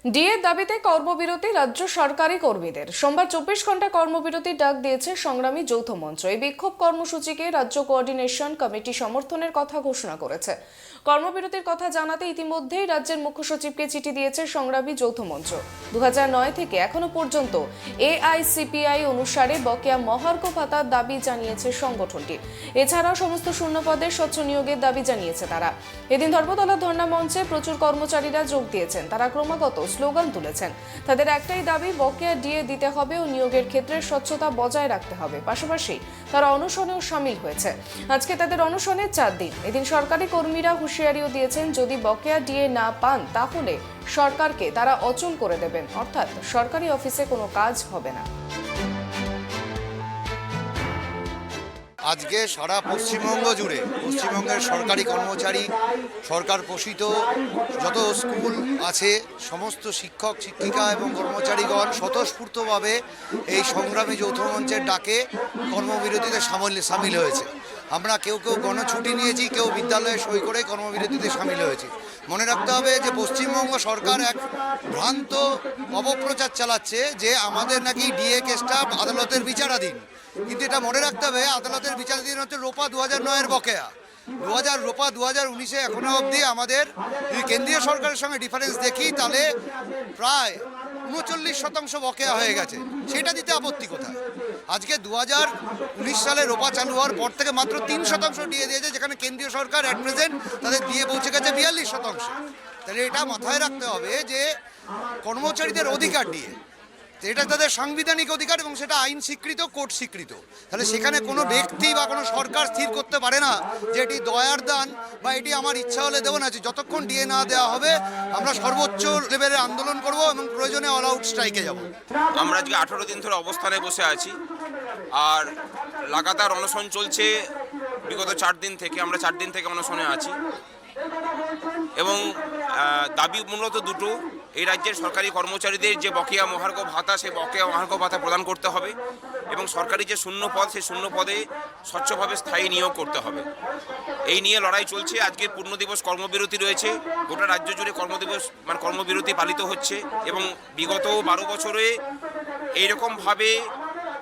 ডিএর দাবিতে কর্মবিরতি রাজ্য সরকারি কর্মীদের। সোমবার 24 ঘন্টা কর্মবিরতির ডাক দিয়েছে সংগ্রামী যৌথ মঞ্চ। এই বিক্ষোভ কর্মসূচিকে রাজ্য কোঅর্ডিনেশন কমিটি সমর্থনের কথা ঘোষণা করেছে। কর্মবিরতির কথা জানাতে ইতিমধ্যেই রাজ্যের মুখ্য সচিবকে চিঠি দিয়েছে সংগ্রামী যৌথ মঞ্চ। 2009 থেকে এখনো পর্যন্ত এআইসিপিআই অনুসারে বকেয়া মহার্ঘ ভাতার দাবি জানিয়েছে সংগঠনটি। এছাড়াও সমস্ত শূন্যপদের স্বচ্ছ নিয়োগের দাবি জানিয়েছে তারা। এদিন ধর্মতলা ধর্ণা মঞ্চে প্রচুর কর্মচারীরা যোগ দিয়েছেন। তারা ক্রমাগত স্লোগান তুলেছেন। তাদের একটাই দাবি, বকেয়া ডিএ দিতে হবে ও নিয়োগের ক্ষেত্রে স্বচ্ছতা বজায় রাখতে হবে। পাশাপাশি তারা অনশনেও সামিল হয়েছে। আজকে তাদের অনশনের 4 দিন। এদিন সরকারি কর্মীরা হুঁশিয়ারিও দিয়েছেন, যদি বকেয়া ডিএ না পান তাহলে সরকারকে তারা অচল করে দেবেন, অর্থাৎ সরকারি অফিসে কোনো কাজ হবে না। আজকে সারা পশ্চিমবঙ্গ জুড়ে পশ্চিমবঙ্গের সরকারি কর্মচারী, সরকার পোষিত যত স্কুল আছে, সমস্ত শিক্ষক শিক্ষিকা এবং কর্মচারীগণ স্বতঃস্ফূর্তভাবে এই সংগ্রামী যৌথ মঞ্চের ডাকে কর্মবিরতিতে সামিল হয়েছে। আমরা কেউ গণছুটি নিয়েছি, কেউ বিদ্যালয়ে সই করে কর্মবিরতিতে সামিল হয়েছি। মনে রাখতে হবে যে পশ্চিমবঙ্গ সরকার এক ভ্রান্ত অপপ্রচার চালাচ্ছে যে আমাদের নাকি ডিএ কেসটা আদালতের বিচারাধীন। কিন্তু এটা মনে রাখতে হবে, আদালতের বিচারাধীন হচ্ছে রোপা 2009-এর বকেয়া। রোপা 2019-এ এখনো অবধি আমাদের যদি কেন্দ্রীয় সরকারের সঙ্গে ডিফারেন্স দেখি তাহলে প্রায় 39% বকেয়া হয়ে গেছে। সেটা দিতে আপত্তি কোথায়? আজকে 2019 সালে রোপা চালু হওয়ার পর থেকে মাত্র 3% ডিএ দিয়েছে, যেখানে কেন্দ্রীয় সরকার অ্যাট প্রেজেন্ট তাদের দিয়ে পৌঁছে গেছে 42%। তাহলে এটা মাথায় রাখতে হবে যে কর্মচারীদের অধিকার ডিএ, এটা তাদের সাংবিধানিক অধিকার এবং সেটা আইন স্বীকৃত, কোর্ট স্বীকৃত। তাহলে সেখানে কোনো ব্যক্তি বা কোনো সরকার স্থির করতে পারে না যে এটি দয়ার দান বা এটি আমার ইচ্ছা হলে দেবো না। যতক্ষণ ডিএ না দেওয়া হবে আমরা সর্বোচ্চ লেভেলে আন্দোলন করব এবং প্রয়োজনে অল আউট স্ট্রাইকে যাব। আমরা আজকে 18 দিন ধরে অবস্থানে বসে আছি আর লাগাতার অনশন চলছে। বিগত 4 দিন থেকে আমরা 4 দিন থেকে অনশনে আছি এবং দাবি মূলত দুটো। এই রাজ্যের সরকারি কর্মচারীদের যে বকেয়া মহার্ঘ ভাতা, সেই বকেয়া মহার্ঘ ভাতা প্রদান করতে হবে এবং সরকারি যে শূন্য পদ, সেই শূন্য পদে স্বচ্ছভাবে স্থায়ী নিয়োগ করতে হবে। এই নিয়ে লড়াই চলছে। আজকে পূর্ণ দিবস কর্মবিরতি রয়েছে। গোটা রাজ্য জুড়ে কর্মবিরতি পালিত হচ্ছে এবং বিগত 12 বছরে এইরকমভাবে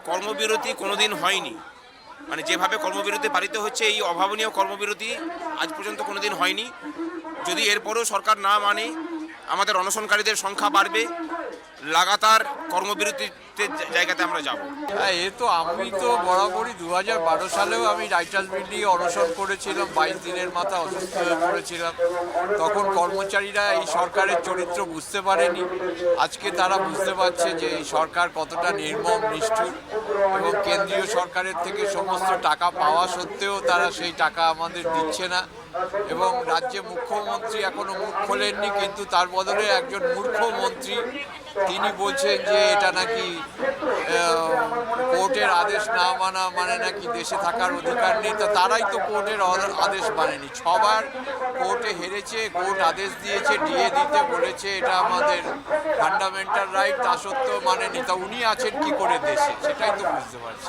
কর্মবিরতি কোনোদিন হয়নি। যেভাবে কর্মবিরতি পালিত হচ্ছে, এই অভাবনীয় কর্মবিরতি আজ পর্যন্ত কোনোদিন হয়নি। যদি এরপরেও সরকার না মানে, আমাদের অনশনকারীদের সংখ্যা বাড়বে। লাগাতার কর্মবিরতিতে জায়গাতে আমরা যাব। হ্যাঁ, আমি তো বরাবরই 2012 সালেও আমি রাইটার্স বিল্ডিংয়ে অনশন করেছিলাম। 22 দিনের মাথা অসুস্থ হয়ে পড়েছিলাম। তখন কর্মচারীরা এই সরকারের চরিত্র বুঝতে পারেনি। আজকে তারা বুঝতে পারছে যে এই সরকার কতটা নির্মম, নিষ্ঠুর এবং কেন্দ্রীয় সরকারের থেকে সমস্ত টাকা পাওয়া সত্ত্বেও তারা সেই টাকা আমাদের দিচ্ছে না। এবং রাজ্যে মুখ্যমন্ত্রী এখনো মুখ খোলেননি, কিন্তু তার বদলে একজন মূর্খ মন্ত্রী তিনি বলছেন যে এটা নাকি কোর্টের আদেশ না মানা মানে নাকি দেশে থাকার অধিকার নেই। তো তারাই তো কোর্টের আদেশ মানেনি। 6 বার কোর্টে হেরেছে, কোর্ট আদেশ দিয়েছে, ডিএ দিতে বলেছে, এটা আমাদের ফান্ডামেন্টাল রাইট, তা সত্ত্বেও মানেনি। তা উনি আছেন কি করে দেশে, সেটাই তো বুঝতে পারছি।